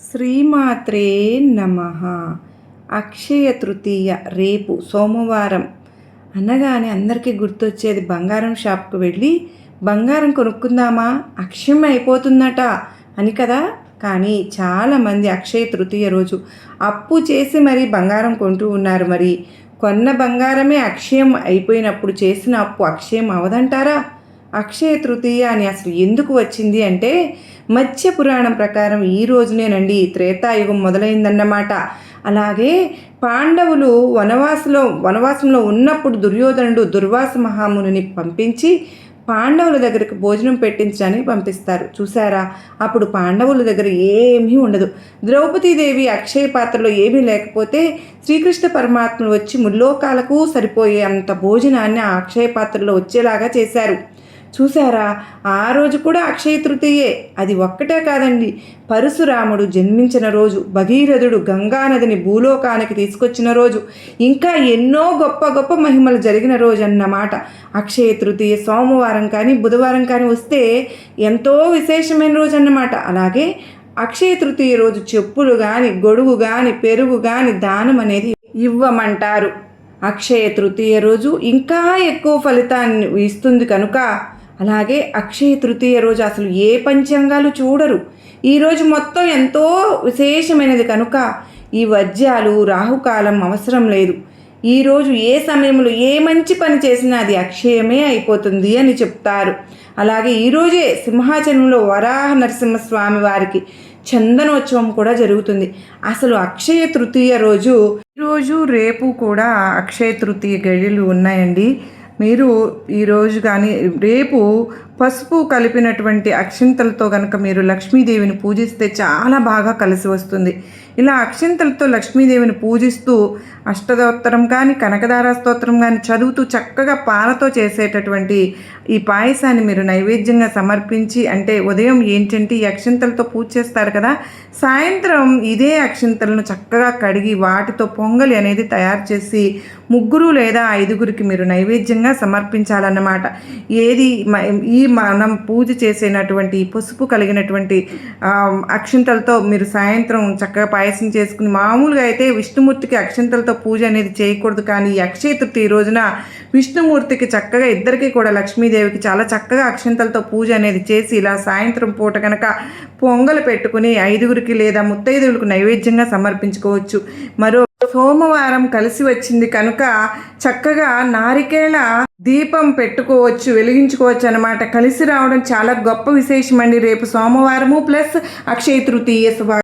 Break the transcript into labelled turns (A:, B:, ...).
A: శ్రీమాత్రే నమ. అక్షయ తృతీయ రేపు సోమవారం అనగానే అందరికీ గుర్తొచ్చేది బంగారం షాప్కి వెళ్ళి బంగారం కొనుక్కుందామా, అక్షయం అయిపోతుందట అని కదా. కానీ చాలామంది అక్షయ తృతీయ రోజు అప్పు చేసి మరీ బంగారం కొంటూ ఉన్నారు. మరి కొన్న బంగారమే అక్షయం అయిపోయినప్పుడు చేసిన అప్పు అక్షయం అవదంటారా? అక్షయ తృతీయ అని అసలు ఎందుకు వచ్చింది అంటే, మత్స్య పురాణం ప్రకారం ఈ రోజునేనండి త్రేతాయుగం మొదలైందన్నమాట. అలాగే పాండవులు వనవాసంలో ఉన్నప్పుడు దుర్యోధనుడు దుర్వాస మహామునిని పంపించి పాండవుల దగ్గరకు భోజనం పెట్టించడానికి పంపిస్తారు. చూసారా, అప్పుడు పాండవుల దగ్గర ఏమీ ఉండదు. ద్రౌపదీదేవి అక్షయ పాత్రలో ఏమీ లేకపోతే శ్రీకృష్ణ పరమాత్ముడు వచ్చి ముల్లోకాలకు సరిపోయే అంత భోజనాన్ని ఆ అక్షయ పాత్రలో వచ్చేలాగా చేశారు. చూసారా, ఆ రోజు కూడా అక్షయ తృతీయే. అది ఒక్కటే కాదండి, పరశురాముడు జన్మించిన రోజు, భగీరథుడు గంగానదిని భూలోకానికి తీసుకొచ్చిన రోజు, ఇంకా ఎన్నో గొప్ప గొప్ప మహిమలు జరిగిన రోజు అన్నమాట. అక్షయ తృతీయ సోమవారం కానీ బుధవారం కానీ వస్తే ఎంతో విశేషమైన రోజు అన్నమాట. అలాగే అక్షయ తృతీయ రోజు చెప్పులు కానీ గొడుగు కానీ పెరుగు కానీ దానం అనేది ఇవ్వమంటారు. అక్షయ తృతీయ రోజు ఇంకా ఎక్కువ ఫలితాన్ని ఇస్తుంది కనుక, అలాగే అక్షయ తృతీయ రోజు అసలు ఏ పంచాంగాలు చూడరు. ఈరోజు మొత్తం ఎంతో విశేషమైనది కనుక ఈ వర్జ్యాలు రాహుకాలం అవసరం లేదు. ఈరోజు ఏ సమయంలో ఏ మంచి పని చేసినా అది అక్షయమే అయిపోతుంది అని చెప్తారు. అలాగే ఈరోజే సింహాచలంలో వరాహ నరసింహస్వామి వారికి చందనోత్సవం కూడా జరుగుతుంది. అసలు అక్షయ తృతీయ ఈరోజు రేపు కూడా అక్షయ తృతీయ గడియలు ఉన్నాయండి. మీరు ఈరోజు కానీ రేపు పసుపు కలిపినటువంటి అక్షింతలతో కనుక మీరు లక్ష్మీదేవిని పూజిస్తే చాలా బాగా కలిసి వస్తుంది. ఇలా అక్షింతలతో లక్ష్మీదేవిని పూజిస్తూ అష్టదోత్తరం కానీ కనకదార స్తోత్రం కానీ చదువుతూ చక్కగా పాలతో చేసేటటువంటి ఈ పాయసాన్ని మీరు నైవేద్యంగా సమర్పించి, అంటే ఉదయం ఏంటంటే ఈ అక్షింతలతో పూజ చేస్తారు కదా, సాయంత్రం ఇదే అక్షింతలను చక్కగా కడిగి వాటితో పొంగలి అనేది తయారు చేసి 3 లేదా 5 మీరు నైవేద్యంగా సమర్పించాలన్నమాట. ఈ మనం పూజ చేసేటటువంటి పసుపు కలిగినటువంటి అక్షింతలతో మీరు సాయంత్రం చక్కగా పాయసం చేసుకుని, మామూలుగా అయితే విష్ణుమూర్తికి అక్షింతలతో పూజ అనేది చేయకూడదు, కానీ ఈ అక్షయ తృతీయ రోజున విష్ణుమూర్తికి చక్కగా ఇద్దరికి కూడా లక్ష్మీదేవికి చాలా చక్కగా అక్షింతలతో పూజ అనేది చేసి ఇలా సాయంత్రం పూట కనుక పొంగలు పెట్టుకుని 5 లేదా ముత్తైదువులకు నైవేద్యంగా సమర్పించుకోవచ్చు. మరో సోమవారం కలిసి వచ్చింది కనుక చక్కగా నారికేళ దీపం పెట్టుకోవచ్చు, వెలిగించుకోవచ్చు అన్నమాట. కలిసి రావడం చాలా గొప్ప విశేషం అండి. రేపు సోమవారము ప్లస్ అక్షయ తృతీయ శుభ